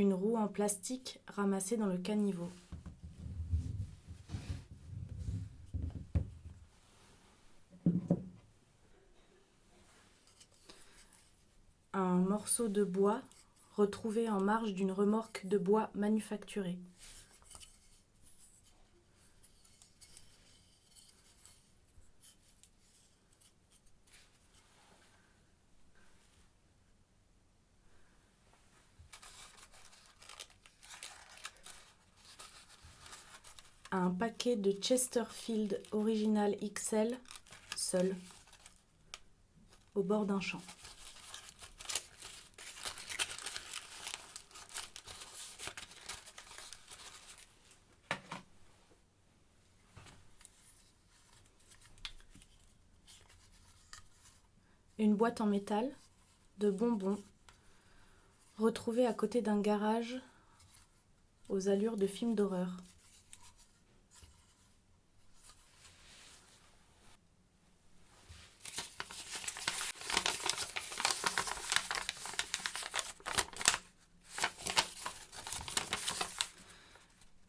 Une roue en plastique ramassée dans le caniveau. Un morceau de bois retrouvé en marge d'une remorque de bois manufacturé. Un paquet de Chesterfield Original XL, seul, au bord d'un champ. Une boîte en métal de bonbons retrouvée à côté d'un garage aux allures de film d'horreur.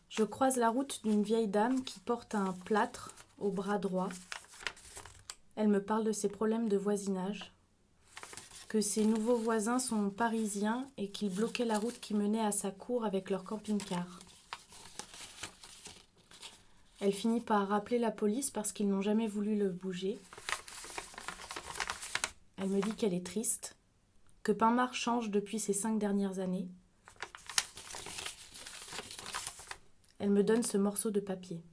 Je croise la route d'une vieille dame qui porte un plâtre au bras droit. Elle me parle de ses problèmes de voisinage, que ses nouveaux voisins sont parisiens et qu'ils bloquaient la route qui menait à sa cour avec leur camping-car. Elle finit par appeler la police parce qu'ils n'ont jamais voulu le bouger. Elle me dit qu'elle est triste, que Pinmar change depuis ces 5 dernières années. Elle me donne ce morceau de papier.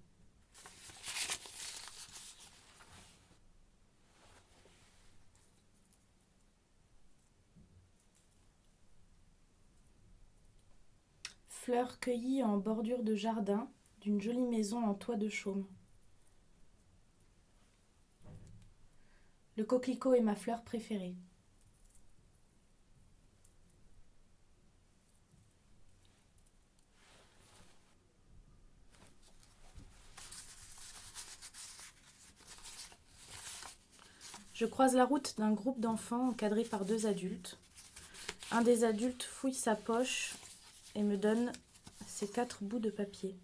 Fleurs cueillies en bordure de jardin d'une jolie maison en toit de chaume. Le coquelicot est ma fleur préférée. Je croise la route d'un groupe d'enfants encadrés par 2 adultes. Un des adultes fouille sa poche et me donne ces 4 bouts de papier.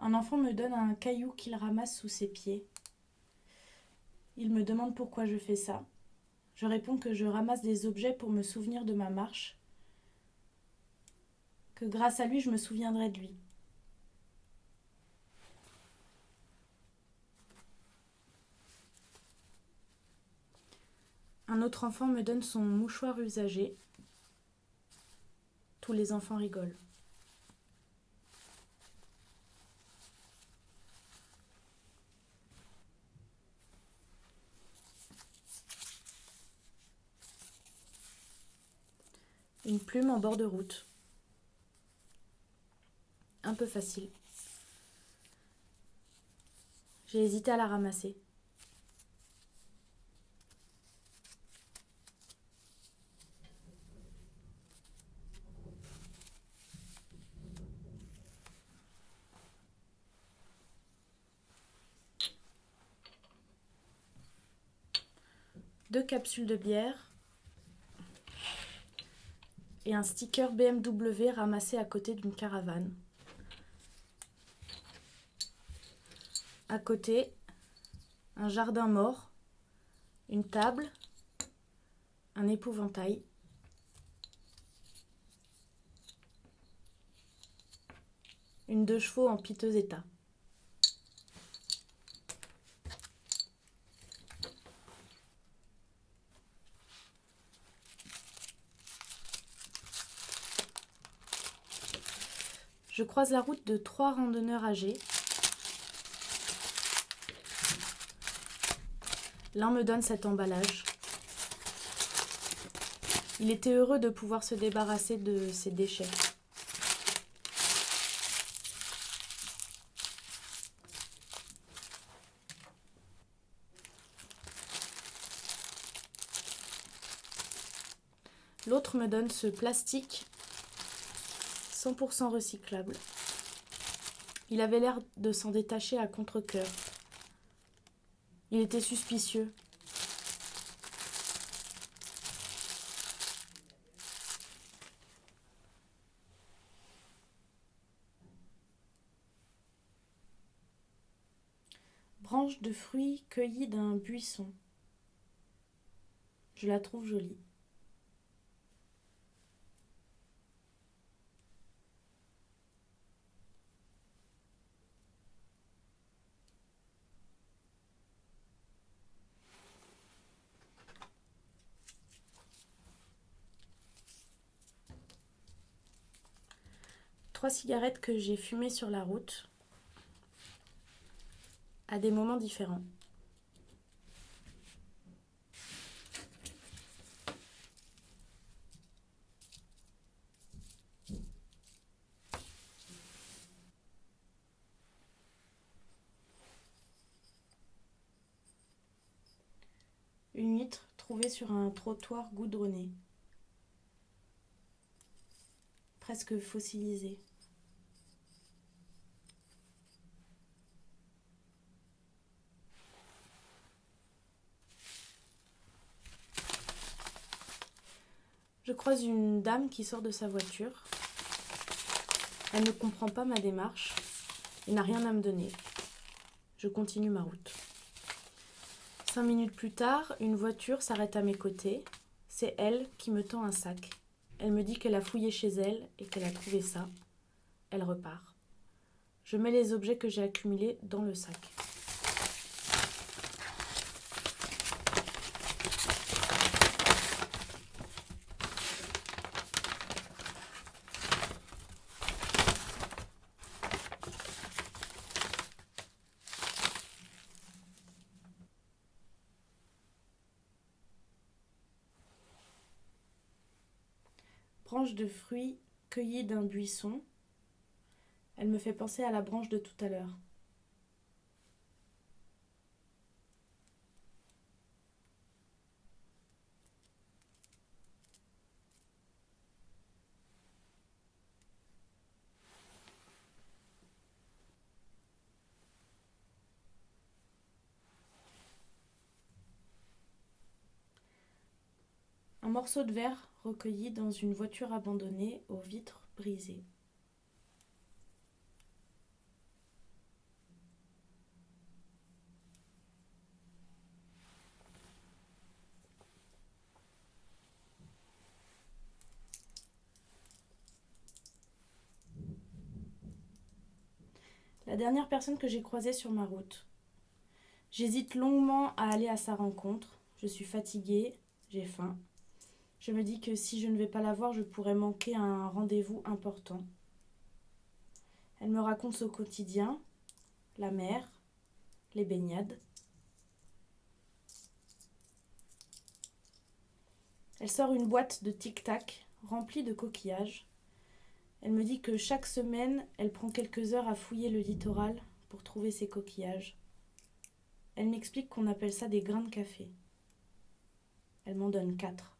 Un enfant me donne un caillou qu'il ramasse sous ses pieds. Il me demande pourquoi je fais ça. Je réponds que je ramasse des objets pour me souvenir de ma marche, que grâce à lui, je me souviendrai de lui. Un autre enfant me donne son mouchoir usagé. Tous les enfants rigolent. Une plume en bord de route. Un peu facile. J'ai hésité à la ramasser. Deux capsules de bière et un sticker BMW ramassé à côté d'une caravane. À côté, un jardin mort, une table, un épouvantail. une 2 chevaux en piteux état. Je croise la route de 3 randonneurs âgés. L'un me donne cet emballage. Il était heureux de pouvoir se débarrasser de ses déchets. L'autre me donne ce plastique 100% recyclable. Il avait l'air de s'en détacher à contre-cœur. Il était suspicieux. Branche de fruits cueillie d'un buisson. Je la trouve jolie. Trois cigarettes que j'ai fumées sur la route à des moments différents. Une huître trouvée sur un trottoir goudronné, presque fossilisée. Je croise une dame qui sort de sa voiture. Elle ne comprend pas ma démarche et n'a rien à me donner. Je continue ma route. 5 minutes plus tard, une voiture s'arrête à mes côtés. C'est elle qui me tend un sac. Elle me dit qu'elle a fouillé chez elle et qu'elle a trouvé ça. Elle repart. Je mets les objets que j'ai accumulés dans le sac. Branche de fruits cueillie d'un buisson. Elle me fait penser à la branche de tout à l'heure. Un morceau de verre recueilli dans une voiture abandonnée aux vitres brisées. La dernière personne que j'ai croisée sur ma route. J'hésite longuement à aller à sa rencontre. Je suis fatiguée, j'ai faim. Je me dis que si je ne vais pas la voir, je pourrais manquer un rendez-vous important. Elle me raconte son quotidien, la mer, les baignades. Elle sort une boîte de tic-tac remplie de coquillages. Elle me dit que chaque semaine, elle prend quelques heures à fouiller le littoral pour trouver ces coquillages. Elle m'explique qu'on appelle ça des grains de café. Elle m'en donne 4.